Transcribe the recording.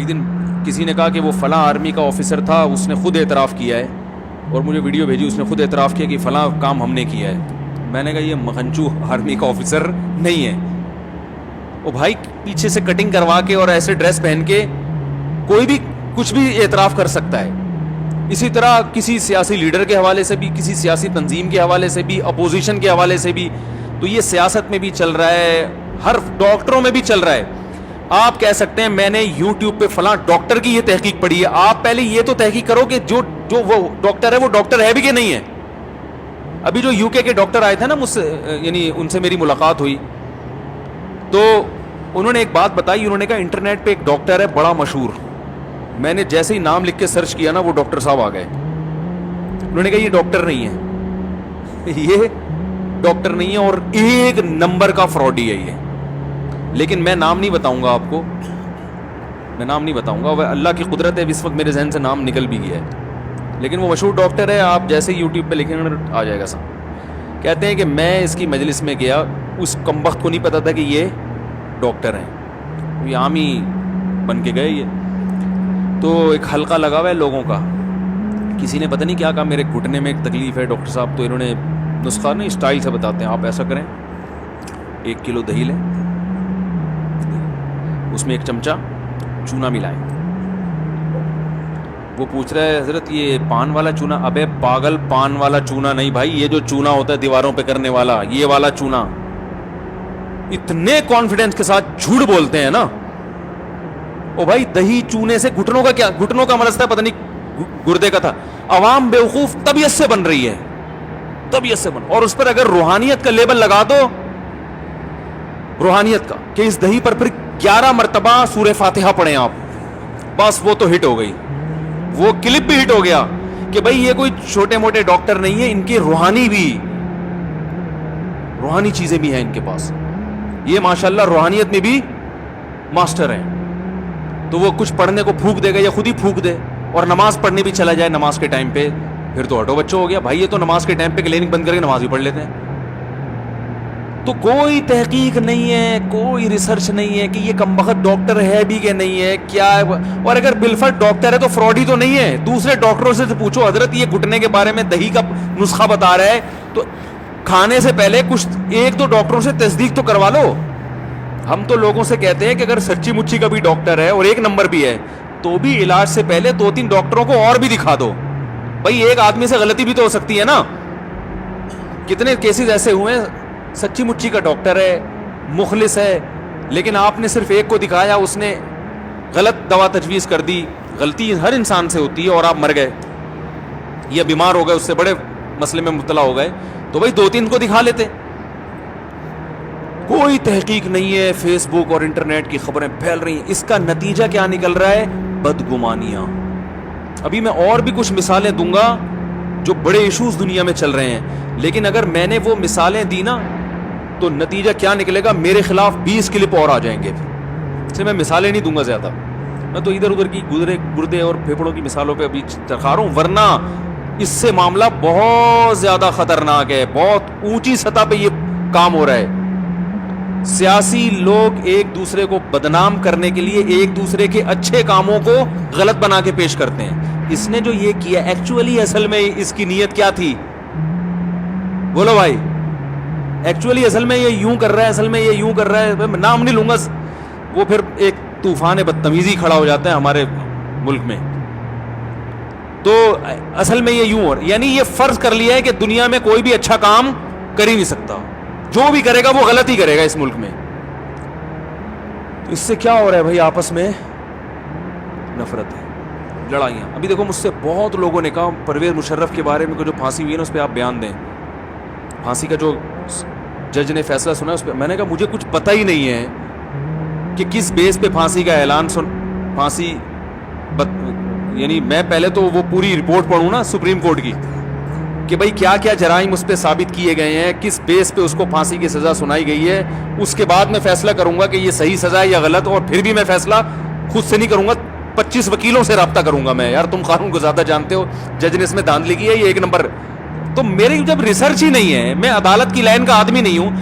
ایک دن کسی نے کہا کہ وہ فلاں آرمی کا آفیسر تھا, اس نے خود اعتراف کیا ہے اور مجھے ویڈیو بھیجی, اس نے خود اعتراف کیا کہ فلاں کام ہم نے کیا ہے. میں نے کہا یہ مغنچو آرمی کا آفیسر نہیں ہے. وہ بھائی پیچھے سے کٹنگ کروا کے اور ایسے ڈریس پہن کے کوئی بھی کچھ بھی اعتراف کر سکتا ہے. اسی طرح کسی سیاسی لیڈر کے حوالے سے بھی, کسی سیاسی تنظیم کے حوالے سے بھی, اپوزیشن کے حوالے سے بھی. تو یہ سیاست میں بھی چل رہا ہے, ہر ڈاکٹروں میں بھی چل رہا ہے. آپ کہہ سکتے ہیں میں نے یوٹیوب پہ فلاں ڈاکٹر کی یہ تحقیق پڑھی ہے. آپ پہلے یہ تو تحقیق کرو کہ جو وہ ڈاکٹر ہے وہ ڈاکٹر ہے بھی کہ نہیں ہے. ابھی جو یو کے ڈاکٹر آئے تھے نا مجھ سے, یعنی ان سے میری ملاقات ہوئی, تو انہوں نے ایک بات بتائی. انہوں نے کہا انٹرنیٹ پہ ایک ڈاکٹر ہے بڑا مشہور. میں نے جیسے ہی نام لکھ کے سرچ کیا نا, وہ ڈاکٹر صاحب آ گئے. انہوں نے کہا یہ ڈاکٹر نہیں ہے, یہ ڈاکٹر نہیں ہے اور ایک نمبر کا فراڈی ہے یہ. لیکن میں نام نہیں بتاؤں گا آپ کو, میں نام نہیں بتاؤں گا. اللہ کی قدرت ہے اس وقت میرے ذہن سے نام نکل بھی گیا ہے, لیکن وہ مشہور ڈاکٹر ہے. آپ جیسے یوٹیوب پہ لکھیں آ جائے گا سب. کہتے ہیں کہ میں اس کی مجلس میں گیا, اس کمبخت کو نہیں پتا تھا کہ یہ ڈاکٹر ہیں, یہ عام ہی بن کے گئے. یہ تو ایک حلقہ لگا ہوا ہے لوگوں کا. کسی نے پتہ نہیں کیا کہا, میرے گھٹنے میں ایک تکلیف ہے ڈاکٹر صاحب. تو انہوں نے نسخہ نہیں اسٹائل سے بتاتے ہیں, آپ ایسا کریں 1 کلو دہی لیں, اس میں 1 چمچہ چونا ملائیں. وہ پوچھ رہا ہے حضرت یہ پان والا چونا؟ ابے پاگل, پان والا چونا نہیں بھائی, یہ جو چونا ہوتا ہے دیواروں پہ کرنے والا, یہ والا چونا. اتنے کانفیڈنس کے ساتھ جھوٹ بولتے ہیں نا. او بھائی دہی چونے سے گھٹنوں کا کیا, گھٹنوں کا مرض تھا پتہ نہیں گردے کا تھا. عوام بیوقوف طبیعت سے بن رہی ہے, طبیعت سے بن. اور اس پر اگر روحانیت کا لیبل لگا دو, روحانیت کا, کہ اس دہی پر پھر 11 مرتبہ سورہ فاتحہ پڑھیں آپ, بس وہ تو ہٹ ہو گئی. وہ کلپ بھی ہٹ ہو گیا کہ بھئی یہ کوئی چھوٹے موٹے ڈاکٹر نہیں ہے, ان کے روحانی چیزیں بھی ہیں ان کے پاس. یہ ماشاءاللہ روحانیت میں بھی ماسٹر ہیں. تو وہ کچھ پڑھنے کو پھونک دے گا یا خود ہی پھونک دے, اور نماز پڑھنے بھی چلا جائے نماز کے ٹائم پہ, پھر تو ہٹو بچوں ہو گیا. بھائی یہ تو نماز کے ٹائم پہ کلینک بند کر کے نماز بھی پڑھ لیتے ہیں. تو کوئی تحقیق نہیں ہے, کوئی ریسرچ نہیں ہے کہ یہ کمبخت ڈاکٹر ہے بھی کہ نہیں ہے, کیا ہے. اور اگر بالفرض ڈاکٹر ہے تو فراڈی تو نہیں ہے. دوسرے ڈاکٹروں سے پوچھو, حضرت یہ گھٹنے کے بارے میں دہی کا نسخہ بتا رہا ہے, تو کھانے سے پہلے کچھ 1-2 ڈاکٹروں سے تصدیق تو کروا لو. ہم تو لوگوں سے کہتے ہیں کہ اگر سچی مچی کا بھی ڈاکٹر ہے اور 1 نمبر بھی ہے, تو بھی علاج سے پہلے 2-3 ڈاکٹروں کو اور بھی دکھا دو. بھائی ایک آدمی سے غلطی بھی تو ہو سکتی ہے نا. کتنے کیسز ایسے ہوئے ہیں, سچی مچی کا ڈاکٹر ہے, مخلص ہے, لیکن آپ نے صرف ایک کو دکھایا, اس نے غلط دوا تجویز کر دی. غلطی ہر انسان سے ہوتی ہے, اور آپ مر گئے یا بیمار ہو گئے, اس سے بڑے مسئلے میں مبتلا ہو گئے. تو بھائی 2-3 کو دکھا لیتے. کوئی تحقیق نہیں ہے, فیس بک اور انٹرنیٹ کی خبریں پھیل رہی ہیں. اس کا نتیجہ کیا نکل رہا ہے؟ بدگمانیاں. ابھی میں اور بھی کچھ مثالیں دوں گا جو بڑے ایشوز دنیا میں چل رہے ہیں, لیکن اگر میں نے وہ مثالیں دی نا تو نتیجہ کیا نکلے گا, میرے خلاف 20 کلپ اور آ جائیں گے. اسے میں مثالیں نہیں دوں گا زیادہ, میں تو ادھر ادھر کی گردے اور پھیپھڑوں کی مثالوں پہ ابھی چرخا رہا ہوں, ورنہ اس سے معاملہ بہت زیادہ خطرناک ہے. بہت اونچی سطح پہ یہ کام ہو رہا ہے. سیاسی لوگ ایک دوسرے کو بدنام کرنے کے لیے ایک دوسرے کے اچھے کاموں کو غلط بنا کے پیش کرتے ہیں. اس نے جو یہ کیا ایکچولی اصل میں اس کی نیت کیا تھی؟ بولو بھائی, ایکچولی اصل میں یہ یوں کر رہا ہے, اصل میں یہ یوں کر رہا ہے, میں نام نہیں لوں گا. وہ پھر ایک طوفان بدتمیزی کھڑا ہو جاتا ہے ہمارے ملک میں. تو اصل میں یہ یوں, اور یعنی یہ فرض کر لیا ہے کہ دنیا میں کوئی بھی اچھا کام کر ہی نہیں سکتا, جو بھی کرے گا وہ غلط ہی کرے گا اس ملک میں. تو اس سے کیا ہو رہا ہے بھائی؟ آپس میں نفرت ہے, لڑائیاں. ابھی دیکھو مجھ سے بہت لوگوں نے کہا پرویز مشرف کے بارے میں جو پھانسی ہوئی ہے نا اس پہ آپ بیان دیں. پھانسی کا جو جج نے فیصلہ سنا اس پہ میں نے کہا مجھے کچھ پتہ ہی نہیں ہے کہ کس بیس پہ پھانسی کا اعلان پھانسی یعنی میں پہلے تو وہ پوری رپورٹ پڑھوں نا سپریم کورٹ کی, کہ بھئی کیا کیا جرائم اس پہ ثابت کیے گئے ہیں, کس بیس پہ اس کو پھانسی کی سزا سنائی گئی ہے. اس کے بعد میں فیصلہ کروں گا کہ یہ صحیح سزا ہے یا غلط. اور پھر بھی میں فیصلہ خود سے نہیں کروں گا, 25 وکیلوں سے رابطہ کروں گا میں. یار تم قانون کو زیادہ جانتے ہو, جج نے اس میں دھاندلی کی ہے, یہ 1 نمبر. تو میری جب ریسرچ ہی نہیں ہے, میں عدالت کی لائن کا آدمی نہیں ہوں.